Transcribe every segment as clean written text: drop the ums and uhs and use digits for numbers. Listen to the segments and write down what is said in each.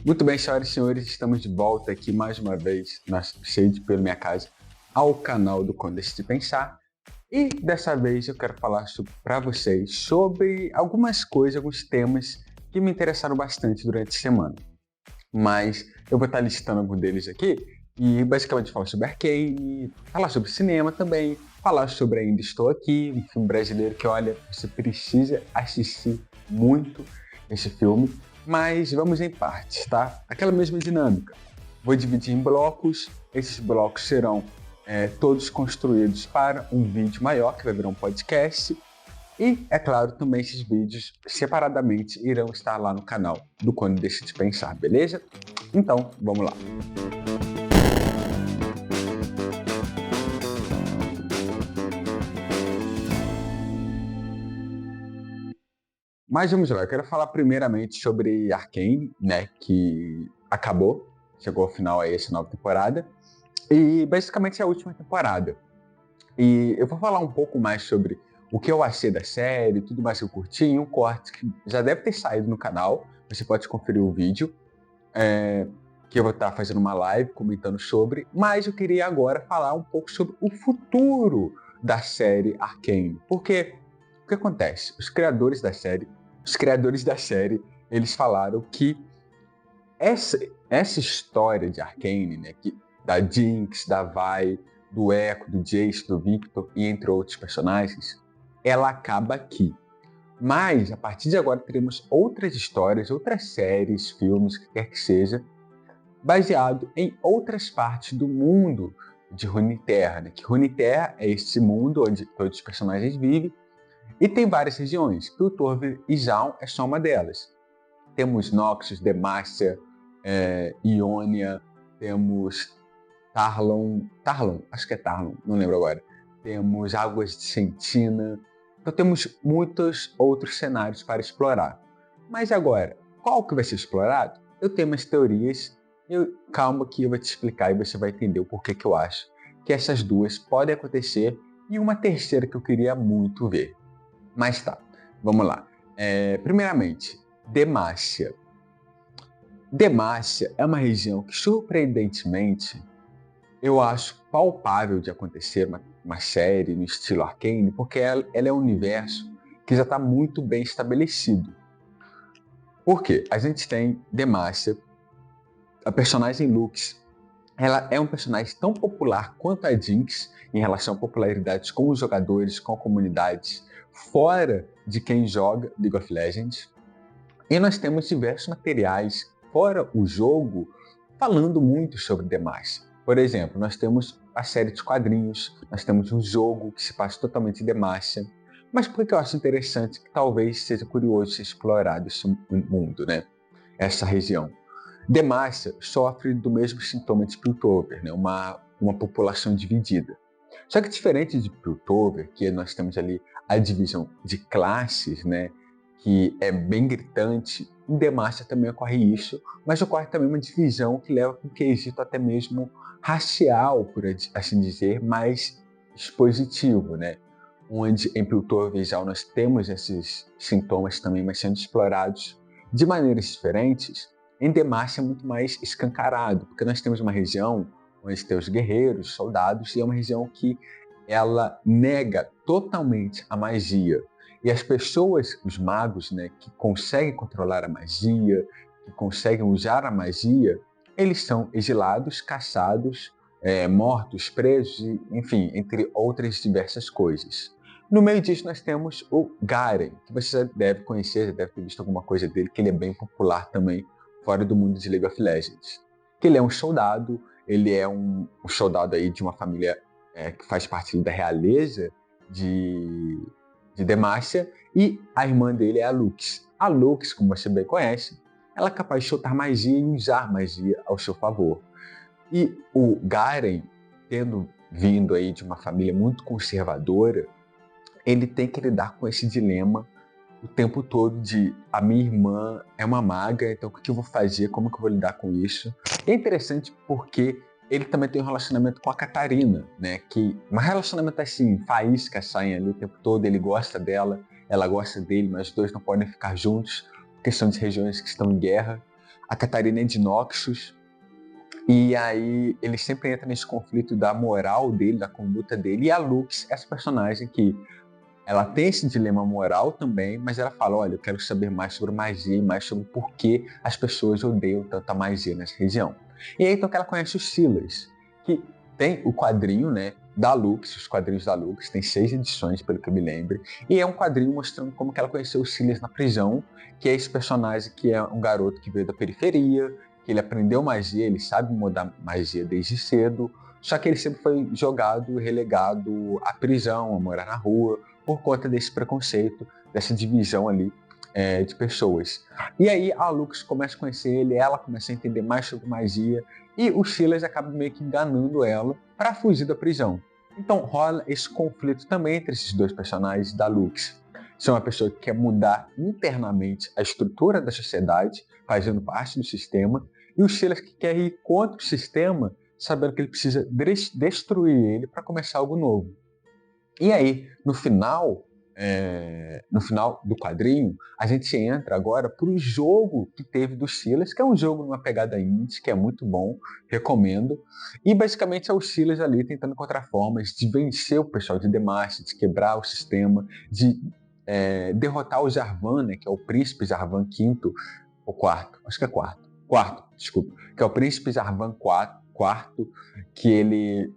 Muito bem, senhoras e senhores, estamos de volta aqui mais uma vez na Shade pela minha casa, ao canal do Quando Deixe de Pensar. E dessa vez eu quero falar para vocês sobre algumas coisas, alguns temas que me interessaram bastante durante a semana. Mas eu vou estar listando alguns deles aqui e basicamente falar sobre Arcane, falar sobre cinema também, falar sobre Ainda Estou Aqui, um filme brasileiro que, olha, você precisa assistir muito esse filme. Mas vamos em partes, tá? Aquela mesma dinâmica. Vou dividir em blocos. Esses blocos serão todos construídos para um vídeo maior, que vai virar um podcast. E, é claro, também esses vídeos separadamente irão estar lá no canal do Quando Deixe de Pensar, beleza? Então, vamos lá. Mas vamos lá, eu quero falar primeiramente sobre Arcane, né, que acabou, chegou ao final aí essa nova temporada, e basicamente é a última temporada. E eu vou falar um pouco mais sobre o que eu achei da série, tudo mais que eu curti, em um corte que já deve ter saído no canal, você pode conferir o vídeo, que eu vou estar fazendo uma live comentando sobre, mas eu queria agora falar um pouco sobre o futuro da série Arcane, porque o que acontece? Os criadores da série, eles falaram que essa história de Arcane, né, da Jinx, da Vi, do Echo, do Jace, do Victor e entre outros personagens, ela acaba aqui. Mas, a partir de agora, teremos outras histórias, outras séries, filmes, o que quer que seja, baseado em outras partes do mundo de Runeterra, né? Que Runeterra é esse mundo onde todos os personagens vivem, e tem várias regiões. Piltover e Zaun é só uma delas. Temos Noxus, Demacia, Ionia, temos Tarlon, acho que é Tarlon, não lembro agora. Temos Águas de Sentina. Então temos muitos outros cenários para explorar. Mas agora, qual que vai ser explorado? Eu tenho umas teorias. Calma que eu vou te explicar e você vai entender o porquê que eu acho que essas duas podem acontecer, e uma terceira que eu queria muito ver. Mas tá, vamos lá. Primeiramente, Demacia. Demacia é uma região que, surpreendentemente, eu acho palpável de acontecer uma série no estilo Arcane, porque ela é um universo que já está muito bem estabelecido. Por quê? A gente tem Demacia, a personagem Lux. Ela é um personagem tão popular quanto a Jinx em relação à popularidade com os jogadores, com a comunidade, fora de quem joga League of Legends. E nós temos diversos materiais fora o jogo falando muito sobre Demacia. Por exemplo, nós temos a série de quadrinhos, nós temos um jogo que se passa totalmente em Demacia. Mas por que eu acho interessante que talvez seja curioso ser explorado esse mundo, né? Essa região. Demacia sofre do mesmo sintoma de Piltover, né? Uma população dividida. Só que diferente de Piltover, que nós temos ali a divisão de classes, né, que é bem gritante, em Demacia também ocorre isso, mas ocorre também uma divisão que leva para um quesito até mesmo racial, por assim dizer, mais expositivo, né? Onde em Piltover e Zaun nós temos esses sintomas também, mas sendo explorados de maneiras diferentes. Em Demacia é muito mais escancarado, porque nós temos uma região onde tem os guerreiros, soldados, e é uma região que ela nega totalmente a magia. E as pessoas, os magos, né, que conseguem controlar a magia, que conseguem usar a magia, eles são exilados, caçados, mortos, presos, enfim, entre outras diversas coisas. No meio disso nós temos o Garen, que você já deve conhecer, já deve ter visto alguma coisa dele, que ele é bem popular também fora do mundo de League of Legends. Que ele é um soldado, ele é um soldado aí de uma família que faz parte da realeza de Demacia, e a irmã dele é a Lux. A Lux, como você bem conhece, ela é capaz de soltar magia e usar magia ao seu favor. E o Garen, tendo vindo aí de uma família muito conservadora, ele tem que lidar com esse dilema o tempo todo de a minha irmã é uma maga, então o que eu vou fazer, como que eu vou lidar com isso? E é interessante porque ele também tem um relacionamento com a Catarina, né? Que um relacionamento assim, faíscas saem ali o tempo todo, ele gosta dela, ela gosta dele, mas os dois não podem ficar juntos, questão de regiões que estão em guerra. a Catarina é de Noxus, e aí ele sempre entra nesse conflito da moral dele, da conduta dele, e a Lux, essa personagem que ela tem esse dilema moral também, mas ela fala, olha, eu quero saber mais sobre magia e mais sobre por que as pessoas odeiam tanta magia nessa região. E aí então que ela conhece os Silas, que tem o quadrinho, né, da Lux, os quadrinhos da Lux, tem 6 edições, pelo que eu me lembro, e é um quadrinho mostrando como que ela conheceu os Silas na prisão, que é esse personagem que é um garoto que veio da periferia, que ele aprendeu magia, ele sabe mudar magia desde cedo, só que ele sempre foi jogado, relegado à prisão, a morar na rua, por conta desse preconceito, dessa divisão ali de pessoas. E aí a Lux começa a conhecer ele, ela começa a entender mais sobre magia, e o Silas acaba meio que enganando ela para fugir da prisão. Então rola esse conflito também entre esses dois personagens da Lux. São uma pessoa que quer mudar internamente a estrutura da sociedade, fazendo parte do sistema, e o Silas que quer ir contra o sistema, sabendo que ele precisa destruir ele para começar algo novo. E aí, no final do quadrinho, a gente entra agora para o jogo que teve do Silas, que é um jogo numa pegada indie, que é muito bom, recomendo. E basicamente é o Silas ali tentando encontrar formas de vencer o pessoal de Demacia, de quebrar o sistema, de derrotar o Jarvan, né, que é o príncipe Jarvan V, ou quarto, acho que é quarto, desculpa, que é o príncipe Jarvan quarto, que ele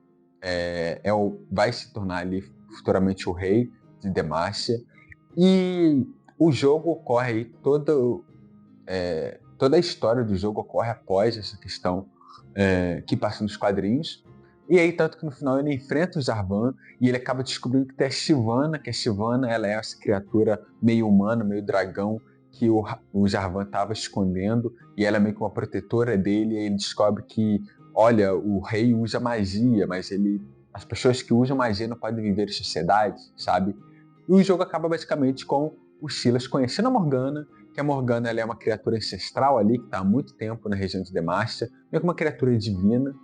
vai se tornar ali futuramente o rei de Demacia, e o jogo ocorre aí, toda a história do jogo ocorre após essa questão que passa nos quadrinhos, e aí tanto que no final ele enfrenta o Jarvan e ele acaba descobrindo que tem a Shyvana, que a Shyvana ela é essa criatura meio humana, meio dragão, que o Jarvan estava escondendo, e ela é meio que uma protetora dele, e ele descobre que, olha, o rei usa magia, mas as pessoas que usam magia não podem viver em sociedade, sabe? E o jogo acaba basicamente com o Silas conhecendo a Morgana, que a Morgana ela é uma criatura ancestral ali, que está há muito tempo na região de Demacia, meio que uma criatura divina,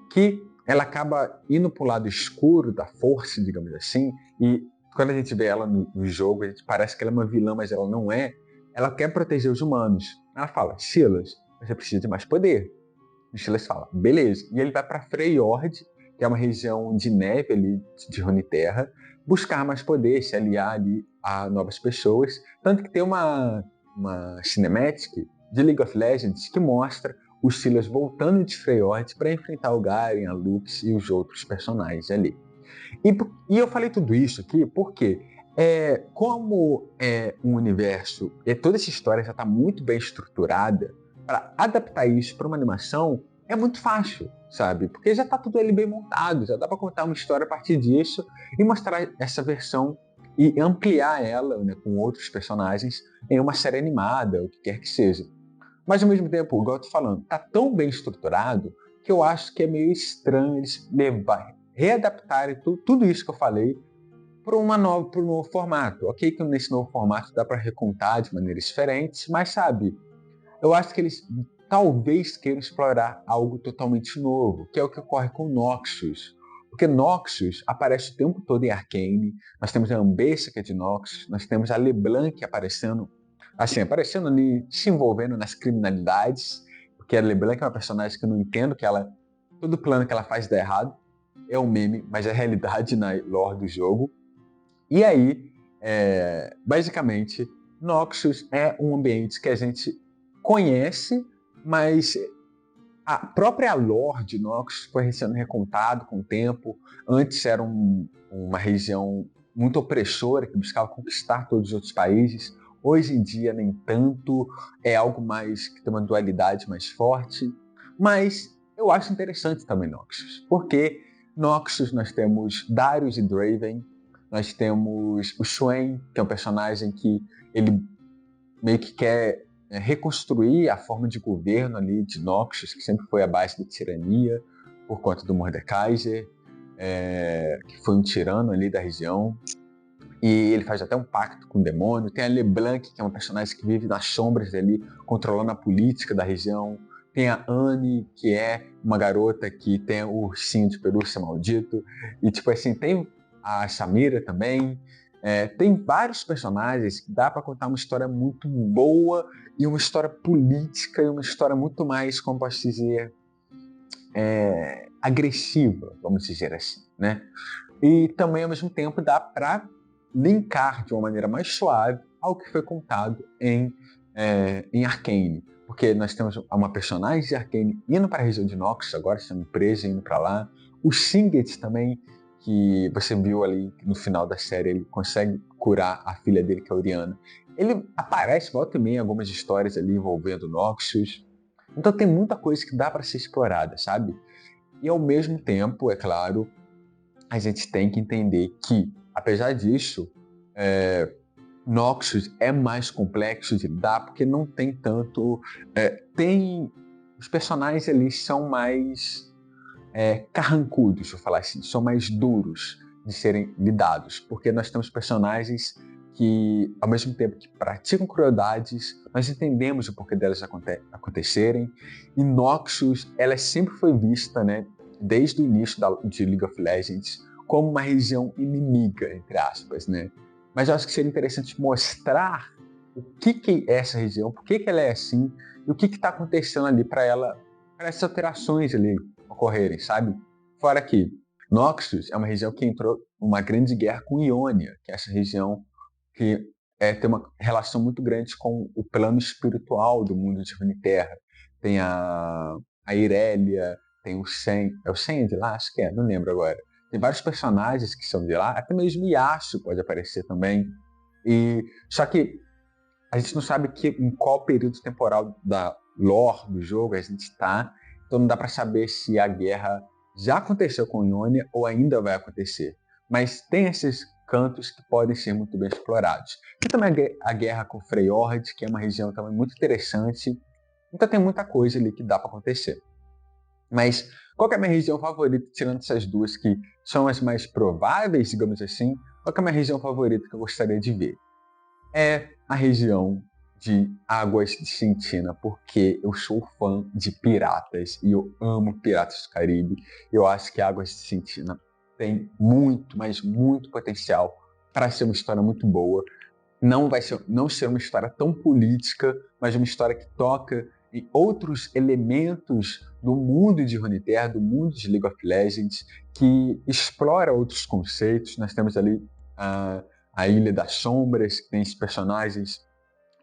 que ela acaba indo para o lado escuro da força, digamos assim, e quando a gente vê ela no jogo, a gente parece que ela é uma vilã, mas ela não é. Ela quer proteger os humanos. Ela fala, Silas, você precisa de mais poder. E o Silas fala, beleza. E ele vai para Freyord, que é uma região de neve ali de Runeterra, buscar mais poder, se aliar ali a novas pessoas. Tanto que tem uma cinematic de League of Legends que mostra o Silas voltando de Freyord para enfrentar o Garen, a Lux e os outros personagens ali. E eu falei tudo isso aqui porque, como é um universo, e toda essa história já está muito bem estruturada, para adaptar isso para uma animação é muito fácil, sabe? Porque já está tudo ali bem montado, já dá para contar uma história a partir disso e mostrar essa versão e ampliar ela, né, com outros personagens em uma série animada, o que quer que seja. Mas ao mesmo tempo, igual eu tô falando, tá tão bem estruturado que eu acho que é meio estranho eles readaptarem tudo isso que eu falei para um novo formato. Ok que nesse novo formato dá para recontar de maneiras diferentes, mas sabe, eu acho que eles talvez queiram explorar algo totalmente novo, que é o que ocorre com Noxus. Porque Noxus aparece o tempo todo em Arcane, nós temos a Ambessa, que é de Noxus, nós temos a LeBlanc aparecendo ali, se envolvendo nas criminalidades, porque a LeBlanc é uma personagem que eu não entendo, todo plano que ela faz dá errado, é um meme, mas é realidade na lore do jogo. E aí, basicamente, Noxus é um ambiente que a gente conhece, mas a própria lore de Noxus foi sendo recontado com o tempo. Antes era uma região muito opressora, que buscava conquistar todos os outros países. Hoje em dia, nem tanto. É algo mais que tem uma dualidade mais forte. Mas eu acho interessante também Noxus, porque Noxus nós temos Darius e Draven, nós temos o Swain, que é um personagem que ele meio que quer reconstruir a forma de governo ali de Noxus, que sempre foi a base da tirania, por conta do Mordekaiser, que foi um tirano ali da região. E ele faz até um pacto com o demônio. Tem a LeBlanc, que é uma personagem que vive nas sombras ali, controlando a política da região. Tem a Anne, que é uma garota que tem o ursinho de pelúcia maldito. E tipo assim, tem a Samira também. Tem vários personagens que dá para contar uma história muito boa e uma história política e uma história muito mais, como posso dizer, agressiva, vamos dizer assim, né? E também, ao mesmo tempo, dá para linkar de uma maneira mais suave ao que foi contado em Arcane. Porque nós temos uma personagem de Arcane indo para a região de Noxus, agora sendo presa, indo para lá. O Singed também, que você viu ali no final da série, ele consegue curar a filha dele, que é a Oriana. Ele aparece, volta e meia, em algumas histórias ali envolvendo Noxus. Então tem muita coisa que dá para ser explorada, sabe? E ao mesmo tempo, é claro, a gente tem que entender que, apesar disso, Noxus é mais complexo de lidar porque não tem tanto... os personagens ali são mais carrancudos, deixa eu falar assim, são mais duros de serem lidados, porque nós temos personagens que, ao mesmo tempo que praticam crueldades, nós entendemos o porquê delas acontecerem, e Noxus, ela sempre foi vista, né, desde o início de League of Legends, como uma região inimiga, entre aspas, né? Mas eu acho que seria interessante mostrar o que é essa região, por que ela é assim, e o que está acontecendo ali para essas alterações ali ocorrerem, sabe? Fora que Noxus é uma região que entrou numa grande guerra com Ionia, que é essa região que tem uma relação muito grande com o plano espiritual do mundo de Runeterra. Tem a Irelia, tem o Sen... É o Sen de lá? Acho que não lembro agora. Tem vários personagens que são de lá, até mesmo Yasuo pode aparecer também. Só que a gente não sabe em qual período temporal da lore do jogo a gente está, então não dá para saber se a guerra já aconteceu com Ionia ou ainda vai acontecer. Mas tem esses cantos que podem ser muito bem explorados. Tem também a guerra com Freyord, que é uma região também muito interessante. Então tem muita coisa ali que dá para acontecer. Mas qual que é a minha região favorita, tirando essas duas que são as mais prováveis, digamos assim? Qual que é a minha região favorita que eu gostaria de ver? É a região de Águas de Sentina, porque eu sou fã de piratas e eu amo Piratas do Caribe. Eu acho que Águas de Sentina tem muito, mas muito potencial para ser uma história muito boa. Não ser uma história tão política, mas uma história que toca em outros elementos do mundo de Runeterra, do mundo de League of Legends, que explora outros conceitos. Nós temos ali a Ilha das Sombras, que tem esses personagens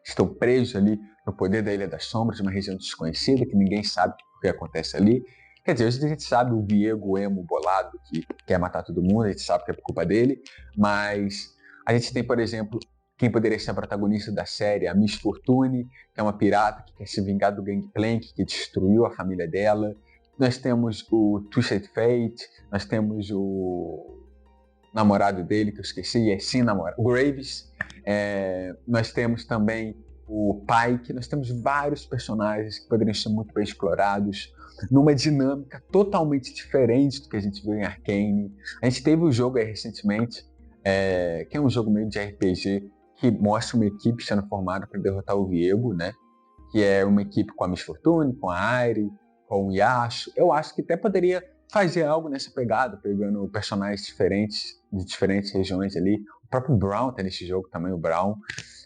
que estão presos ali no poder da Ilha das Sombras, uma região desconhecida, que ninguém sabe o que acontece ali. Quer dizer, hoje a gente sabe o Viego emo bolado, que quer matar todo mundo, a gente sabe que é por culpa dele, mas a gente tem, por exemplo, quem poderia ser a protagonista da série, a Miss Fortune, que é uma pirata que quer se vingar do Gangplank, que destruiu a família dela. Nós temos o Twisted Fate, nós temos o namorado dele, que eu esqueci, sim, namorado, o Graves. Nós temos também o Pyke, nós temos vários personagens que poderiam ser muito bem explorados, numa dinâmica totalmente diferente do que a gente viu em Arcane. A gente teve um jogo aí recentemente, que é um jogo meio de RPG, que mostra uma equipe sendo formada para derrotar o Viego, né? Que é uma equipe com a Miss Fortune, com a Aire, com o Yasuo. Eu acho que até poderia fazer algo nessa pegada, pegando personagens diferentes, de diferentes regiões ali. O próprio Braum tá nesse jogo também, o Braum.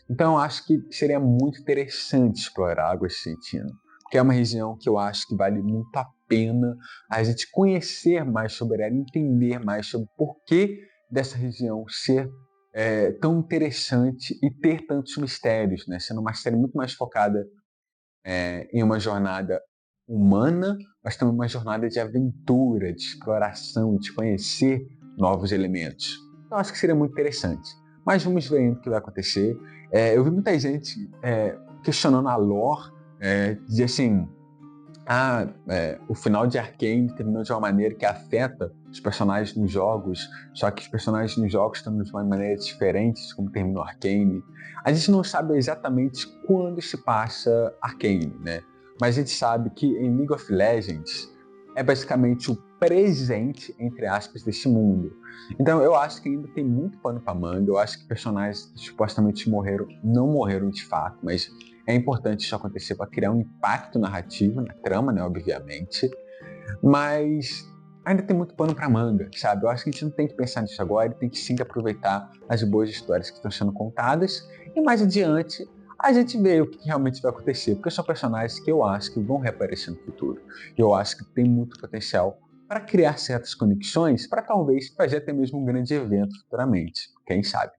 Então eu acho que seria muito interessante explorar Águas de Sentina, porque é uma região que eu acho que vale muito a pena a gente conhecer mais sobre ela, entender mais sobre o porquê dessa região ser tão interessante e ter tantos mistérios, né? Sendo uma série muito mais focada em uma jornada humana, mas também uma jornada de aventura, de exploração, de conhecer novos elementos. Então acho que seria muito interessante. Mas vamos ver ainda o que vai acontecer. Eu vi muita gente questionando a lore, de assim, o final de Arcane terminou de uma maneira que afeta os personagens nos jogos, só que os personagens nos jogos estão de uma maneira diferente como terminou Arcane. A gente não sabe exatamente quando se passa Arcane, né? Mas a gente sabe que em League of Legends é basicamente o presente, entre aspas, desse mundo. Então eu acho que ainda tem muito pano para manga, eu acho que personagens que supostamente morreram, não morreram de fato, mas é importante isso acontecer para criar um impacto narrativo na trama, né, obviamente. Mas ainda tem muito pano para manga, sabe? Eu acho que a gente não tem que pensar nisso agora, e tem que sim aproveitar as boas histórias que estão sendo contadas e mais adiante a gente vê o que realmente vai acontecer, porque são personagens que eu acho que vão reaparecer no futuro. Eu acho que tem muito potencial para criar certas conexões, para talvez fazer até mesmo um grande evento futuramente, quem sabe?